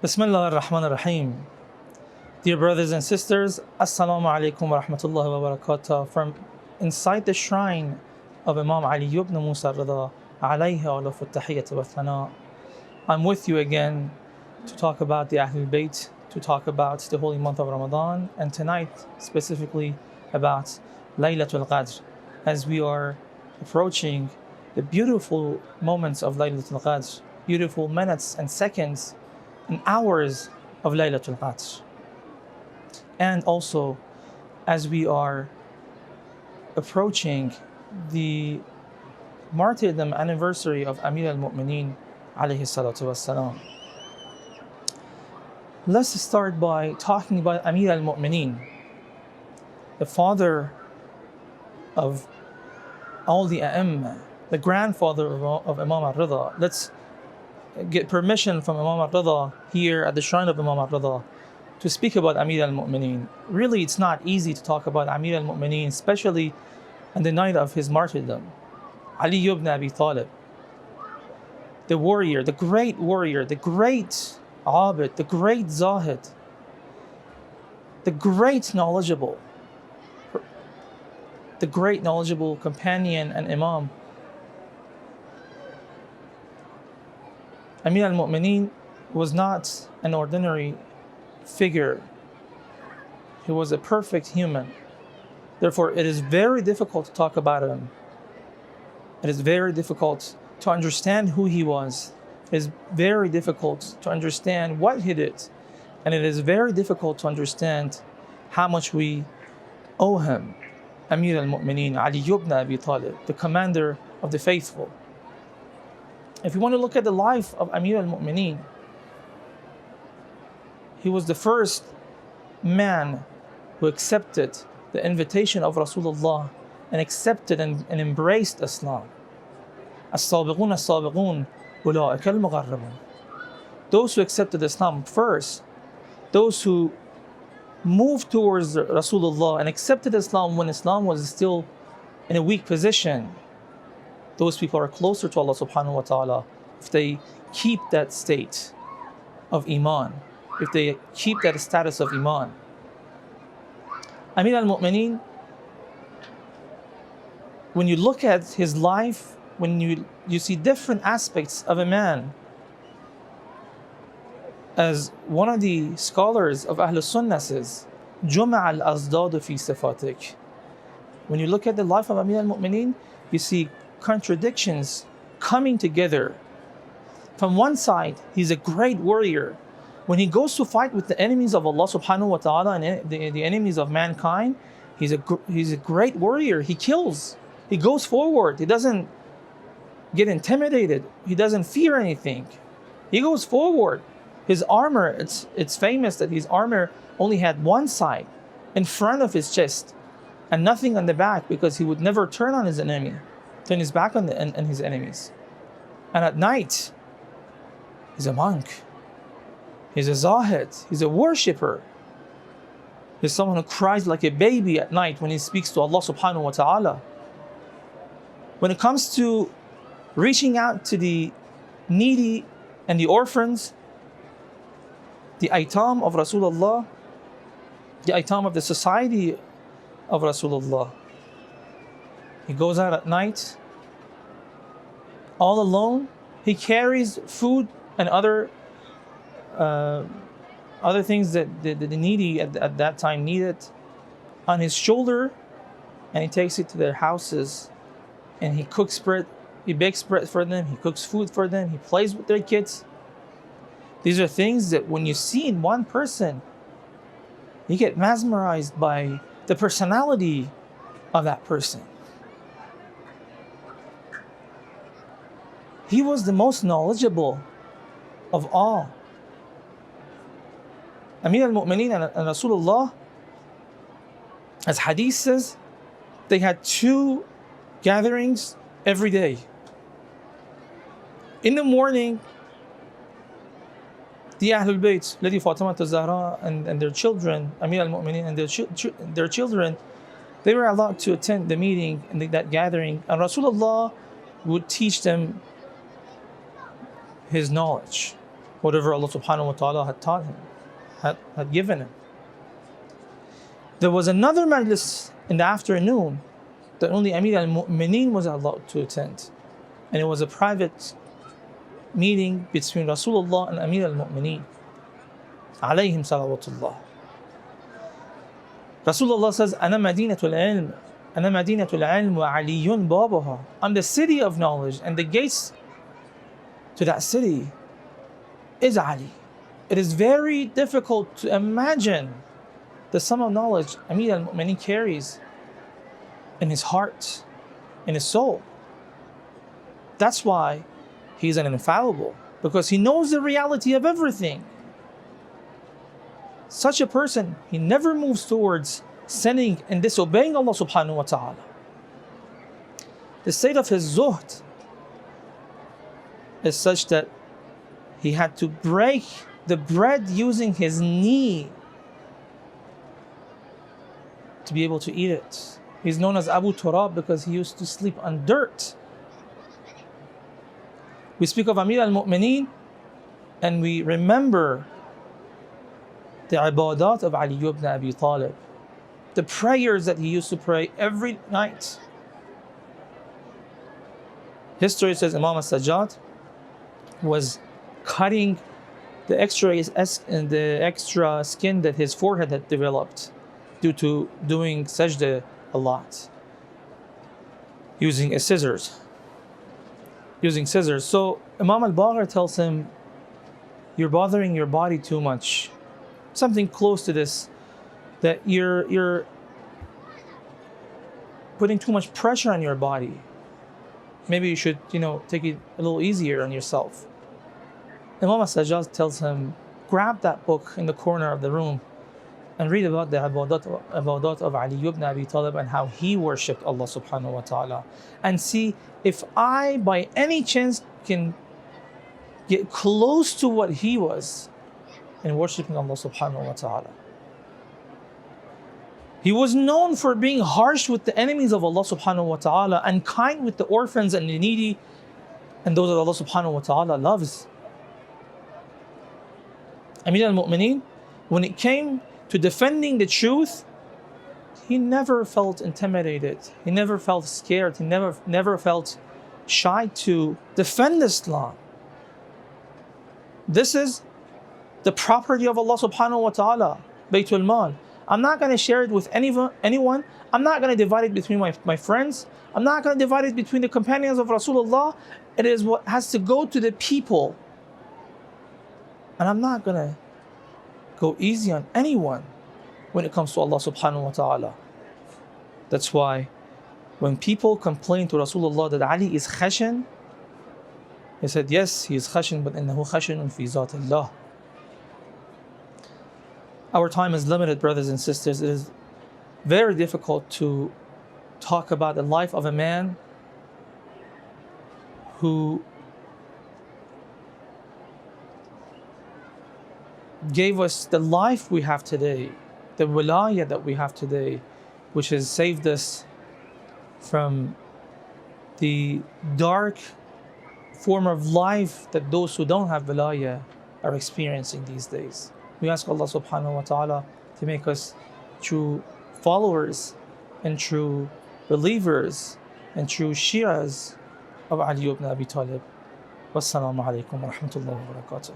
Bismillah ar-Rahman ar-Rahim. Dear brothers and sisters, Assalamu alaikum wa rahmatullahi wa barakatuh. From inside the shrine of Imam Ali ibn Musa Reza, alayhi alafu tahiyyat wa thana. I'm with you again to talk about the Ahlul Bayt, to talk about the holy month of Ramadan, and tonight specifically about Laylatul Qadr, as we are approaching the beautiful moments of Laylatul Qadr, beautiful minutes and seconds and hours of Laylatul Qadr. And also, as we are approaching the martyrdom anniversary of Amir-al-Mumenin alayhi salatu wassalam. Let's start by talking about Amir al-Mu'minin, the father of all the A'imma, the grandfather of Imam al-Reza. Let's get permission from Imam al-Reza here at the Shrine of Imam Reza to speak about Amir al-Mu'minin. Really, it's not easy to talk about Amir al-Mu'minin, especially on the night of his martyrdom. Ali ibn Abi Taeb, the warrior, the great Abid, the great Zahid, the great knowledgeable companion and Imam. Amir al-Mu'minin was not an ordinary figure. He was a perfect human. Therefore, it is very difficult to talk about him. It is very difficult to understand who he was. It is very difficult to understand what he did. And it is very difficult to understand how much we owe him. Amir al-Mu'minin, Ali ibn Abi Talib, the commander of the faithful. If you want to look at the life of Amir al-Mu'minin, he was the first man who accepted the invitation of Rasulullah and accepted and embraced Islam. As-sabiqun as-sabiqun ulaika al-muqarrabun. Those who accepted Islam first, those who moved towards Rasulullah and accepted Islam when Islam was still in a weak position, those people are closer to Allah subhanahu wa ta'ala if they keep that state of Iman, if they keep that status of Iman. Amir al-Mu'minin, when you look at his life, when you see different aspects of a man, as one of the scholars of Ahlul Sunnah says, جُمَعَ الْأَزْدَادُ فِي صِفَاتِكَ. When you look at the life of Amir al-Mu'minin, you see contradictions coming together. From one side, he's a great warrior. When he goes to fight with the enemies of Allah subhanahu wa ta'ala and the enemies of mankind, he's a great warrior. He kills. He goes forward. He doesn't get intimidated. He doesn't fear anything. He goes forward. His armor, it's famous that his armor only had one side in front of his chest and nothing on the back, because he would never turn on his enemy, turn his back on his enemies. And at night, he's a monk. He's a zahid. He's a worshipper. He's someone who cries like a baby at night when he speaks to Allah subhanahu wa ta'ala. When it comes to reaching out to the needy and the orphans, the aitam of Rasulullah, the aitam of the society of Rasulullah, he goes out at night all alone. He carries food and other things that the needy at that time needed on his shoulder, and he takes it to their houses, and he cooks bread, he bakes bread for them, he cooks food for them, he plays with their kids. These are things that when you see in one person, you get mesmerized by the personality of that person. He was the most knowledgeable of all. Amir al-Mu'minin and Rasulullah, as hadith says, they had 2 gatherings every day. In the morning, the Ahlul Bayt, Lady Fatima al-Zahra and their children, Amir al-Mu'minin and their children, they were allowed to attend the meeting and that gathering, and Rasulullah would teach them his knowledge. whatever Allah subhanahu wa ta'ala had taught him, had given him. There was another majlis in the afternoon that only Amir al-Mumenin was allowed to attend. And it was a private meeting between Rasulullah and Amir al-Mu'mineen, alayhim salawatullah. Rasulullah says, أنا مدينة العلم أنا مدينة العلم وعلي بابها. I'm the city of knowledge, and the gates to that city is Ali. It is very difficult to imagine the sum of knowledge Amir al-Mu'mineen carries in his heart, in his soul. That's why he's an infallible, because he knows the reality of everything. Such a person, he never moves towards sinning and disobeying Allah subhanahu wa ta'ala. The state of his zuhd is such that he had to break the bread using his knee to be able to eat it. He's known as Abu Turab because he used to sleep on dirt. We speak of Amir al-Mu'mineen and we remember the ibadat of Ali ibn Abi Talib, the prayers that he used to pray every night. History says Imam al-Sajjad was cutting the extra skin that his forehead had developed due to doing sajda a lot, using scissors. So Imam al-Baghr tells him, you're bothering your body too much. Something close to this, that you're putting too much pressure on your body. Maybe you should, take it a little easier on yourself. Imam al-Sajjad tells him, grab that book in the corner of the room and read about the ibadat of Ali ibn Abi Talib and how he worshipped Allah subhanahu wa ta'ala, and see if I by any chance can get close to what he was in worshipping Allah subhanahu wa ta'ala. He was known for being harsh with the enemies of Allah subhanahu wa ta'ala and kind with the orphans and the needy and those that Allah subhanahu wa ta'ala loves. Amir al-Mu'mineen, when it came to defending the truth, he never felt intimidated. He never felt scared. He never felt shy to defend Islam. This is the property of Allah subhanahu wa ta'ala, Baytul Mal. I'm not going to share it with anyone. I'm not going to divide it between my friends. I'm not going to divide it between the companions of Rasulullah. It is what has to go to the people. And I'm not going to go easy on anyone when it comes to Allah subhanahu wa ta'ala. That's why when people complain to Rasulullah that Ali is khashan, he said, yes, he is khashan, but innahu khashanun fi zatillah. Our time is limited, brothers and sisters. It is very difficult to talk about the life of a man who gave us the life we have today, the wilayah that we have today, which has saved us from the dark form of life that those who don't have wilayah are experiencing these days. We ask Allah subhanahu wa ta'ala to make us true followers and true believers and true Shias of Ali ibn Abi Talib. Wassalamu alaikum wa rahmatullahi wa barakatuh.